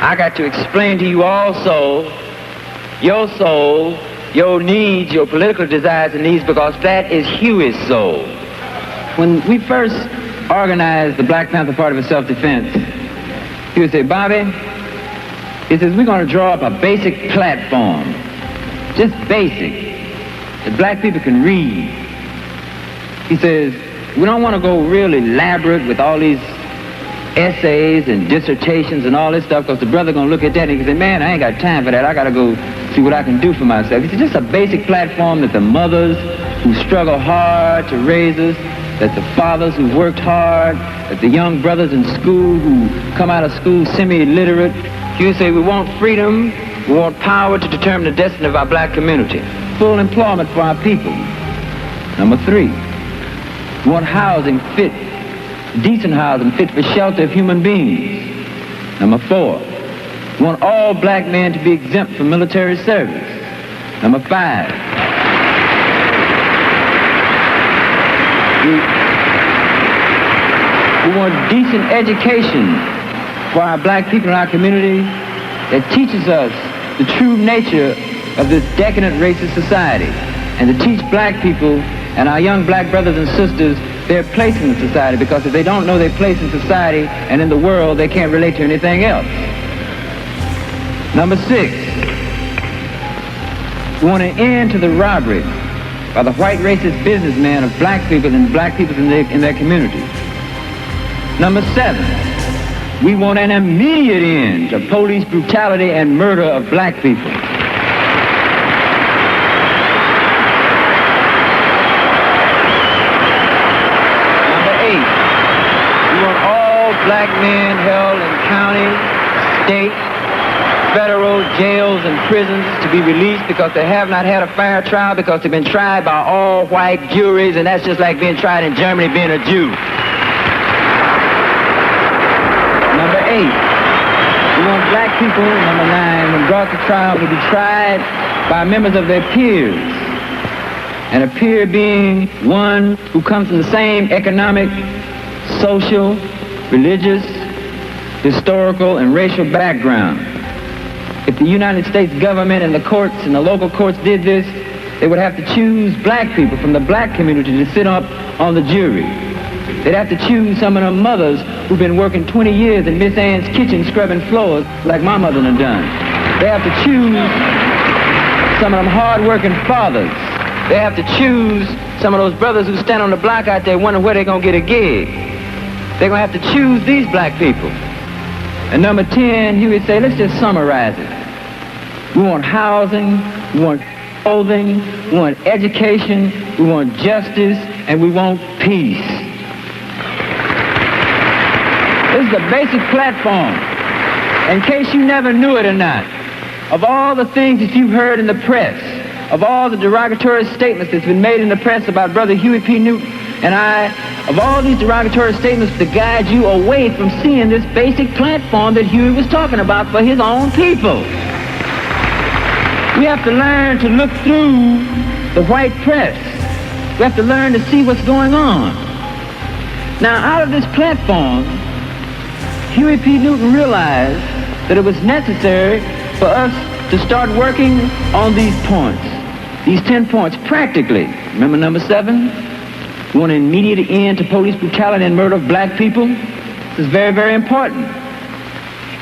I got to explain to you also your soul, your needs, your political desires and needs, because that is Huey's soul. When we first organized the Black Panther Party for self-defense, he would say, Bobby, he says, we're going to draw up a basic platform, just basic, that black people can read. He says, we don't want to go real elaborate with all these essays and dissertations and all this stuff, because the brother going to look at that and he can say, man, I ain't got time for that. I got to go see what I can do for myself. He said, just a basic platform that the mothers who struggle hard to raise us, that the fathers who worked hard, that the young brothers in school who come out of school semi-illiterate, you say we want freedom, we want power to determine the destiny of our black community, full employment for our people. Number 3, we want housing fit, decent housing fit for shelter of human beings. Number 4, we want all black men to be exempt from military service. Number 5, we want decent education for our black people in our community that teaches us the true nature of this decadent racist society, and to teach black people and our young black brothers and sisters their place in the society, because if they don't know their place in society and in the world, they can't relate to anything else. Number 6, we want an end to the robbery by the white racist businessmen of black people and black people in their communities. Number 7, we want an immediate end to police brutality and murder of black people. Number 8, we want all black men held in county, state, federal jails and prisons to be released because they have not had a fair trial, because they've been tried by all white juries, and that's just like being tried in Germany being a Jew. Number 8, we want black people, number 9, when brought to trial, to be tried by members of their peers. And a peer being one who comes from the same economic, social, religious, historical, and racial background. If the United States government and the courts and the local courts did this, they would have to choose black people from the black community to sit up on the jury. They'd have to choose some of the mothers who've been working 20 years in Miss Ann's kitchen scrubbing floors like my mother done done. They have to choose some of them hard-working fathers. They have to choose some of those brothers who stand on the block out there wondering where they're going to get a gig. They're going to have to choose these black people. And number 10, he would say, let's just summarize it. We want housing, we want clothing, we want education, we want justice, and we want peace. This is a basic platform. In case you never knew it or not, of all the things that you've heard in the press, of all the derogatory statements that's been made in the press about Brother Huey P. Newton and I, of all these derogatory statements to guide you away from seeing this basic platform that Huey was talking about for his own people. We have to learn to look through the white press. We have to learn to see what's going on. Now, out of this platform, Huey P. Newton realized that it was necessary for us to start working on these points, these 10 points, practically. Remember number 7? We want an immediate end to police brutality and murder of black people. This is very, very important.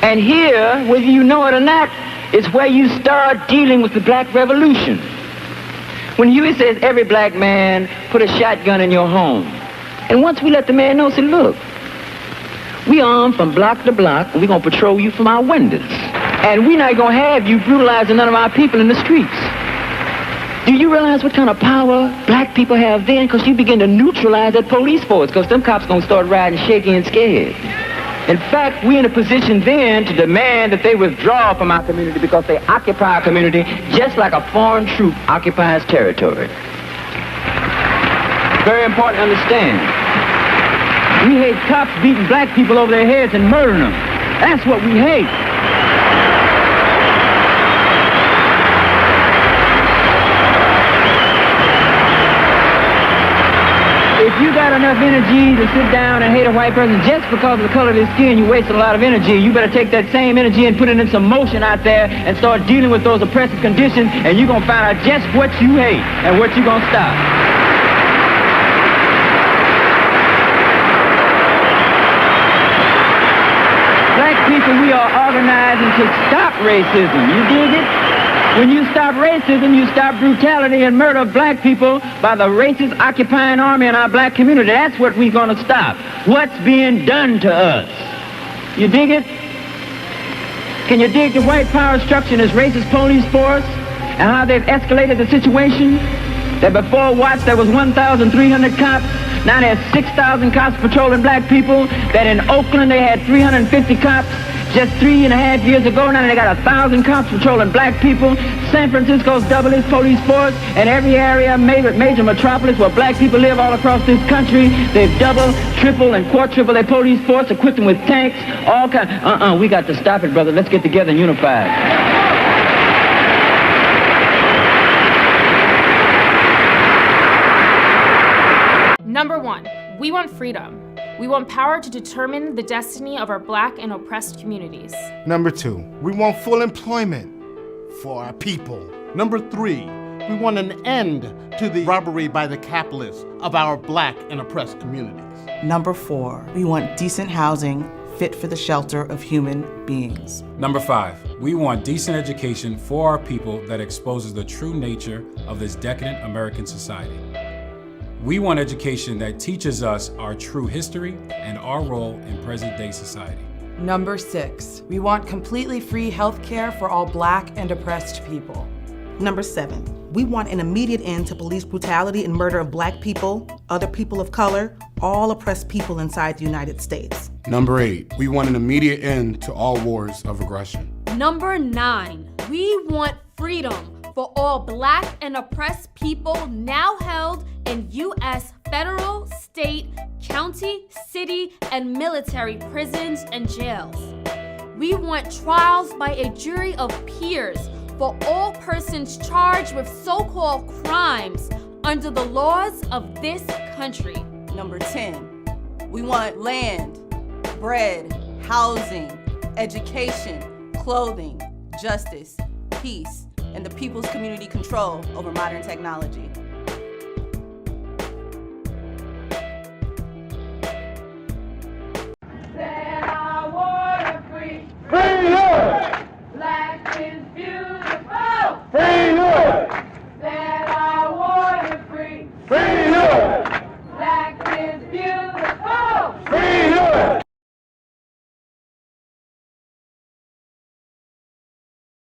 And here, whether you know it or not, is where you start dealing with the black revolution. When Huey says every black man put a shotgun in your home, and once we let the man know, say, look, we armed from block to block, and we're going to patrol you from our windows. And we're not going to have you brutalizing none of our people in the streets. Do you realize what kind of power black people have then? Because you begin to neutralize that police force, because them cops going to start riding shaky and scared. In fact, we're in a position then to demand that they withdraw from our community, because they occupy our community just like a foreign troop occupies territory. Very important to understand. We hate cops beating black people over their heads and murdering them. That's what we hate. If you got enough energy to sit down and hate a white person just because of the color of his skin, you wasted a lot of energy. You better take that same energy and put it in some motion out there and start dealing with those oppressive conditions, and you're going to find out just what you hate and what you're going to stop. Black people, we are organizing to stop racism. You dig it? When you stop racism, you stop brutality and murder of black people by the racist occupying army in our black community. That's what we're going to stop. What's being done to us? You dig it? Can you dig the white power structure in this racist police force and how they've escalated the situation? That before Watts there was 1,300 cops. Now there's 6,000 cops patrolling black people. That in Oakland they had 350 cops. Just 3.5 years ago, now they got 1,000 cops patrolling black people. San Francisco's doubled its police force, and every area, major metropolis where black people live all across this country, they've doubled, tripled, and quadrupled their police force, equipped them with tanks, all kinds. We got to stop it, brother. Let's get together and unify. Number 1, we want freedom. We want power to determine the destiny of our black and oppressed communities. Number 2, we want full employment for our people. Number 3, we want an end to the robbery by the capitalists of our black and oppressed communities. Number 4, we want decent housing fit for the shelter of human beings. Number 5, we want decent education for our people that exposes the true nature of this decadent American society. We want education that teaches us our true history and our role in present-day society. Number 6, we want completely free health care for all black and oppressed people. Number 7, we want an immediate end to police brutality and murder of black people, other people of color, all oppressed people inside the United States. Number 8, we want an immediate end to all wars of aggression. Number 9, we want freedom for all black and oppressed people now held in U.S. federal, state, county, city, and military prisons and jails. We want trials by a jury of peers for all persons charged with so-called crimes under the laws of this country. Number 10, we want land, bread, housing, education, clothing, justice, peace, and the people's community control over modern technology.